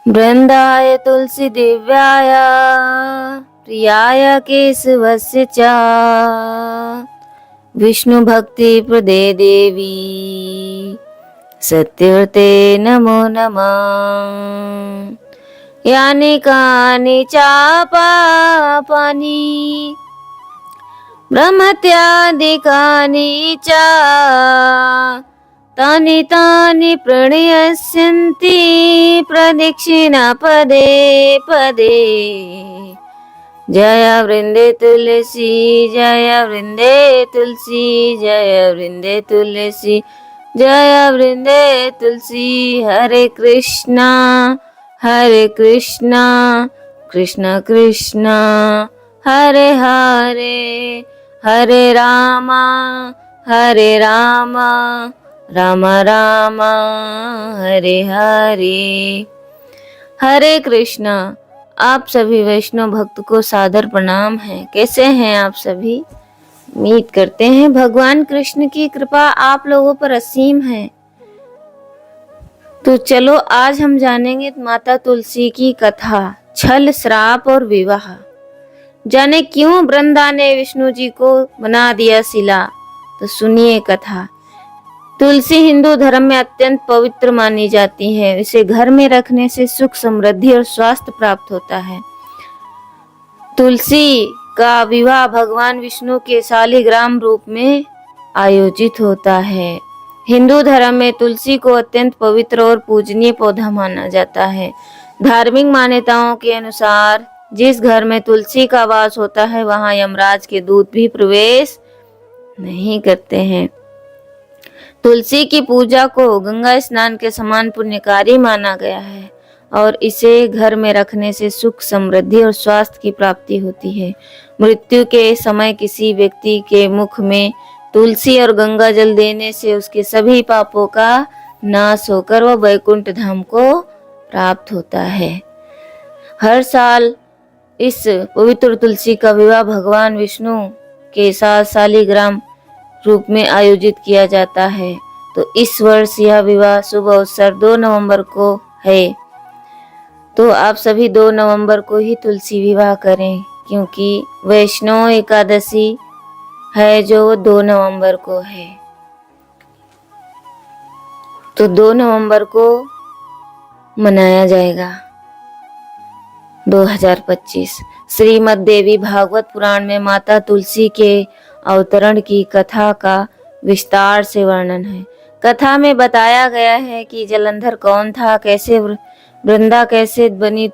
वृंदाय तुलसी दिव्याय प्रियाय केशवस्य च विष्णु भक्ति प्रदे देवी सत्यव्रते नमो नमः। यानि कानि चापापानि ब्रह्मत्यादिकानि च तानि तानि प्रणयस्यन्ति प्रदक्षिणा पदे पदे। जय वृंदे तुलसी जय वृंदे तुलसी जय वृंदे तुलसी जय वृंदे तुलसी। हरे कृष्णा कृष्ण कृष्ण हरे हरे, हरे रामा राम राम हरे हरे। हरे कृष्ण। आप सभी वैष्णव भक्त को सादर प्रणाम है। कैसे हैं आप सभी? उम्मीद करते हैं भगवान कृष्ण की कृपा आप लोगों पर असीम है। तो चलो आज हम जानेंगे माता तुलसी की कथा, छल, श्राप और विवाह। जाने क्यों वृंदा ने विष्णु जी को बना दिया शिला। तो सुनिए कथा। तुलसी हिंदू धर्म में अत्यंत पवित्र मानी जाती है। इसे घर में रखने से सुख, समृद्धि और स्वास्थ्य प्राप्त होता है। तुलसी का विवाह भगवान विष्णु के शालिग्राम रूप में आयोजित होता है। हिंदू धर्म में तुलसी को अत्यंत पवित्र और पूजनीय पौधा माना जाता है। धार्मिक मान्यताओं के अनुसार जिस घर में तुलसी का वास होता है वहां यमराज के दूत भी प्रवेश नहीं करते हैं। तुलसी की पूजा को गंगा स्नान के समान पुण्यकारी माना गया है और इसे घर में रखने से सुख, समृद्धि और स्वास्थ्य की प्राप्ति होती है। मृत्यु के समय किसी व्यक्ति के मुख में तुलसी और गंगा जल देने से उसके सभी पापों का नाश होकर वह वैकुंठ धाम को प्राप्त होता है। हर साल इस पवित्र तुलसी का विवाह भगवान विष्णु के साथ शालिग्राम रूप में आयोजित किया जाता है। तो इस वर्ष यह विवाह शुभ अवसर 2 नवंबर को है। तो आप सभी 2 नवंबर को ही तुलसी विवाह करें, क्योंकि वैष्णव एकादशी है जो 2 नवंबर को है। तो 2 नवंबर को मनाया जाएगा 2025। श्रीमद् देवी भागवत पुराण में माता तुलसी के अवतरण की कथा का विस्तार से वर्णन है। कथा में बताया गया है कि जलंधर कौन था, कैसे वृंदा कैसे बनी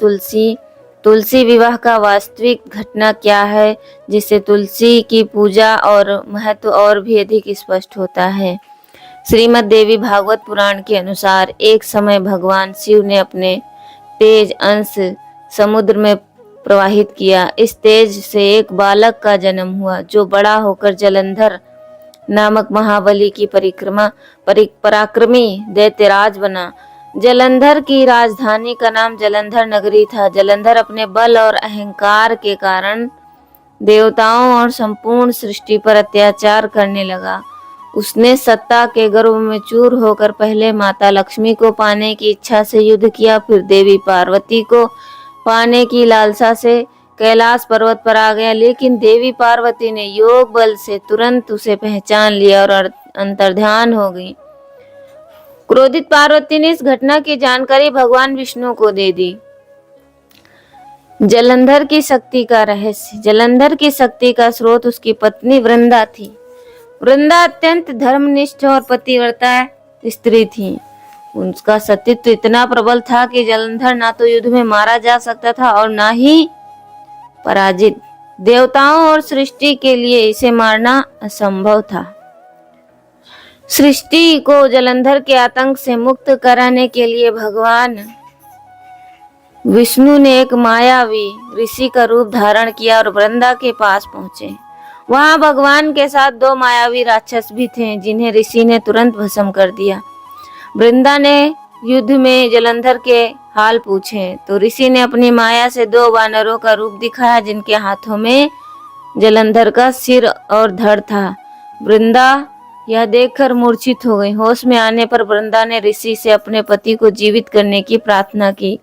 तुलसी विवाह का वास्तविक घटना क्या है, जिससे तुलसी की पूजा और महत्व और भी अधिक स्पष्ट होता है। श्रीमद् देवी भागवत पुराण के अनुसार एक समय भगवान शिव ने अपने तेज अंश समुद्र में प्रवाहित किया। इस तेज से एक बालक का जन्म हुआ जो बड़ा होकर जलंधर नामक महाबली की पराक्रमी दैत्यराज बना। जलंधर की राजधानी का नाम जलंधर नगरी था। जलंधर अपने बल और अहंकार के कारण देवताओं और संपूर्ण सृष्टि पर अत्याचार करने लगा। उसने सत्ता के गर्व में चूर होकर पहले माता लक्ष्मी को पाने की इच्छा से युद्ध किया, फिर देवी पार्वती को पाने की लालसा से कैलाश पर्वत पर आ गया, लेकिन देवी पार्वती ने योग बल से तुरंत उसे पहचान लिया और अंतर्ध्यान हो गई। क्रोधित पार्वती ने इस घटना की जानकारी भगवान विष्णु को दे दी। जलंधर की शक्ति का रहस्य। जलंधर की शक्ति का स्रोत उसकी पत्नी वृंदा थी। वृंदा अत्यंत धर्मनिष्ठ और पतिव्रता स्त्री थी। उसका सतीत्व इतना प्रबल था कि जलंधर ना तो युद्ध में मारा जा सकता था और ना ही पराजित। देवताओं और सृष्टि के लिए इसे मारना असंभव था। सृष्टि को जलंधर के आतंक से मुक्त कराने के लिए भगवान विष्णु ने एक मायावी ऋषि का रूप धारण किया और वृंदा के पास पहुंचे। वहां भगवान के साथ 2 मायावी राक्षस भी थे, जिन्हें ऋषि ने तुरंत भस्म कर दिया। वृंदा ने युद्ध में जलंधर के हाल पूछे तो ऋषि ने अपनी माया से 2 वानरों का रूप दिखाया, जिनके हाथों में जलंधर का सिर और धड़ था। वृंदा यह देखकर मूर्छित हो गई। होश में आने पर वृंदा ने ऋषि से अपने पति को जीवित करने की प्रार्थना की।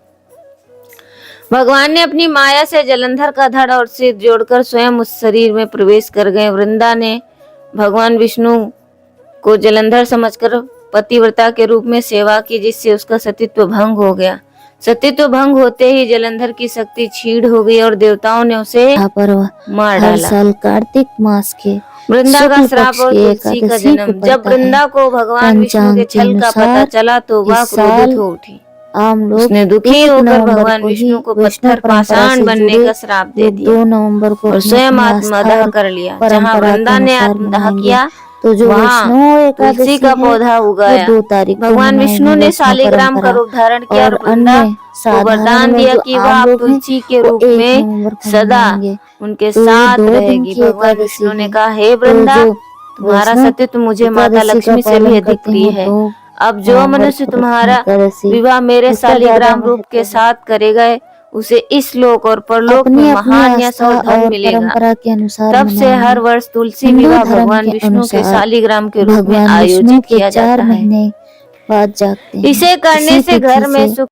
भगवान ने अपनी माया से जलंधर का धड़ और सिर जोड़कर स्वयं उस शरीर में प्रवेश कर गए। वृंदा ने भगवान विष्णु को जलंधर समझकर पतिव्रता के रूप में सेवा की, जिससे उसका सतीत्व भंग हो गया। सतीत्व भंग होते ही जलंधर की शक्ति क्षीण हो गई और देवताओं ने उसे मार हर डाला। साल कार्तिक मास के वृंदा का शुक्ल श्राप पक्ष और की तुलसी का एकादशी को जन्म। जब पड़ता है। वृंदा को भगवान विष्णु के पंचांग के छल का पता अनुसार चला तो वह इस क्रोधित साल हो उठी। आम लोग उसने दुखी 1 होकर नवंबर भगवान को ही विष्णु को वैष्णव पत्थर परंपरा पाषाण से बनने जुड़े का श्राप दे लोग दिया 2 नवंबर को और अपनी स्वयं अपनी आत्मदाह आस्था और कर लिया। जहाँ परंपरा के वृंदा ने अनुसार आत्मदाह मनाएंगे। किया तो जो वहाँ वैष्णव तुलसी एकादशी का है पौधा वो उगाया। 2 तारीख को भगवान विष्णु मनाएंगे ने वैष्णव शालिग्राम का परंपरा। रूप धारण किया और और वृंदा अन्य को साधारण वरदान में दिया जो कि वह आम अब लोग हैं तुलसी के वो रूप 1 में नवंबर को सदा मनाएंगे। उनके तो ये साथ 2 दिन रहेगी। की भगवान एकादशी विष्णु ने है। कहा, हे तो वृंदा, जो तुम्हारा वैष्णव सतीत्व मुझे माता एकादशी का लक्ष्मी से भी पालन अधिक करते प्रिय हैं है। 2 अब जो नवंबर मनुष्य को रखनी तुम्हारा एकादशी विवाह मेरे उसका ज्यादा शालिग्राम रूप महत्व के है। साथ करेगा उसे इस लोक और परलोक में अपनी अपनी महान यश आस्था और धन और मिलेगा। परंपरा के अनुसार तब से हर मनाएंगे। वर्ष तुलसी हिंदू विवाह धर्म भगवान के विष्णु के अनुसार शालिग्राम के रूप में भगवान विष्णु आयोजित के किया 4 जाता है। महीने बाद जागते हैं। इसे करने इसी से घर तिथि में से सुख